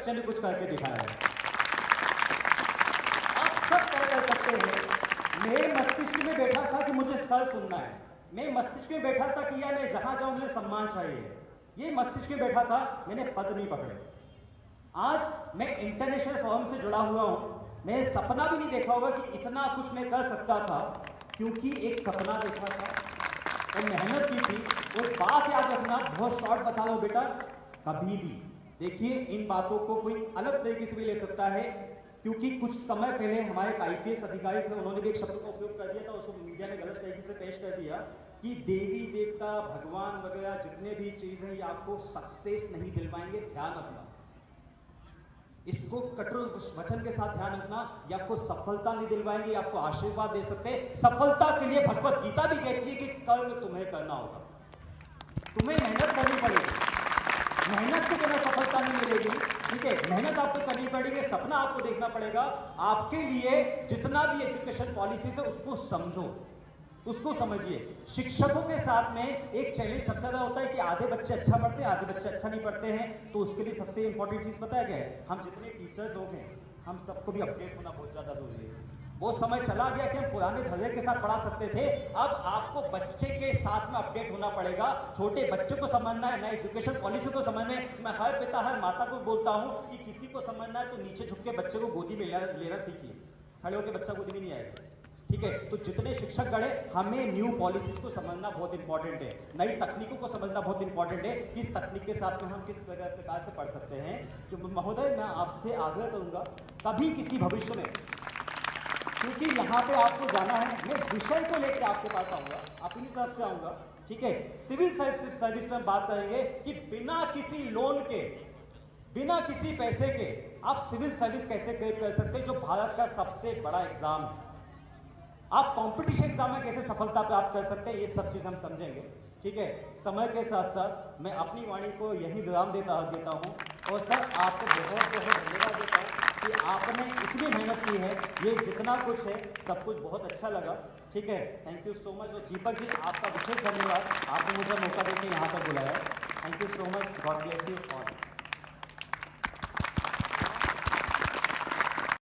बच्चे ने कुछ करके दिखाया है। आप सब तय कर सकते हैं। मेरे मस्तिष्क में बैठा था कि मुझे सर सुनना है, मैं मस्तिष्क में बैठा था कि यार मैं जहां जाऊं मुझे सम्मान चाहिए, ये मस्तिष्क में बैठा था, मैंने पद नहीं पकड़े। आज मैं इंटरनेशनल फॉर्म से जुड़ा हुआ हूं, मैं सपना भी नहीं देखा होगा कि इतना कुछ मैं कर सकता था, क्योंकि एक सपना देखा था और मेहनत की थी। और बात याद रखना, बहुत शॉर्ट बता रहा हूं बेटा, कभी भी देखिए इन बातों को कोई अलग तरीके से भी ले सकता है, क्योंकि कुछ समय पहले हमारे एक आईपीएस अधिकारी थे, उन्होंने भी एक शब्द का उपयोग कर दिया था, उसको मीडिया ने गलत तरीके से पेश कर दिया कि देवी देवता भगवान वगैरह जितने भी चीज हैं ये आपको सक्सेस नहीं दिलवाएंगे, ध्यान रखना। इसको कठोर वचन के साथ ध्यान रखना, ये आपको सफलता नहीं दिलवाएंगे, आपको आशीर्वाद दे सकते हैं। सफलता के लिए भगवत गीता भी कहती है कि कर्म तुम्हें करना होगा, तुम्हें मेहनत करनी पड़ेगी, मेहनत के बिना सफलता नहीं मिलेगी। ठीक है, मेहनत आपको करनी पड़ेगी, सपना आपको देखना पड़ेगा। आपके लिए जितना भी एजुकेशन पॉलिसीज है उसको समझो, उसको समझिए। शिक्षकों के साथ में एक चैलेंज सबसे ज्यादा होता है कि आधे बच्चे अच्छा पढ़ते हैं, आधे बच्चे अच्छा नहीं पढ़ते हैं। तो उसके लिए सबसे इंपॉर्टेंट चीज पता है क्या है? हम जितने टीचर लोग हैं, हम सबको भी अपडेट होना बहुत ज्यादा जरूरी है। वो समय चला गया कि हम पुराने धैर्य के साथ पढ़ा सकते थे, अब आपको बच्चे के साथ में अपडेट होना पड़ेगा। छोटे बच्चे को समझना है, नए एजुकेशन पॉलिसी को समझना है। मैं हर पिता हर माता को बोलता हूं कि किसी को समझना है तो नीचे झुक के बच्चे को गोदी में लेना सीखिए, खड़े होकर बच्चा गोदी में नहीं आएगा। ठीक है, तो जितने शिक्षक गढ़े, हमें न्यू पॉलिसीज को समझना बहुत इंपॉर्टेंट है, नई तकनीकों को समझना बहुत इंपॉर्टेंट है, किस तकनीक के साथ में हम किस प्रकार से पढ़ सकते हैं। तो महोदय मैं आपसे आग्रह करूंगा कभी किसी भविष्य में, क्योंकि यहाँ पे आपको जाना है, मैं विषय को लेकर आपके पास आऊंगा, अपनी तरफ से आऊंगा। ठीक है, सिविल सर्विस में बात करेंगे कि बिना किसी लोन के, बिना किसी पैसे के आप सिविल सर्विस कैसे क्रैक कर सकते हैं, जो भारत का सबसे बड़ा एग्जाम है। आप कंपटीशन एग्जाम में कैसे सफलता प्राप्त कर सकते हैं, ये सब चीज हम समझेंगे। ठीक है, समय के साथ साथ मैं अपनी वाणी को यही विराम देता हूं, और सर आपको बहुत बहुत धन्यवाद देता हूं कि आपने इतनी मेहनत की है, ये जितना कुछ है सब कुछ बहुत अच्छा लगा। ठीक है, थैंक यू सो मच। और दीपक जी आपका विशेष धन्यवाद, आपने मुझे मौका देकर यहाँ तक बुलाया। Thank you so much, God bless you all.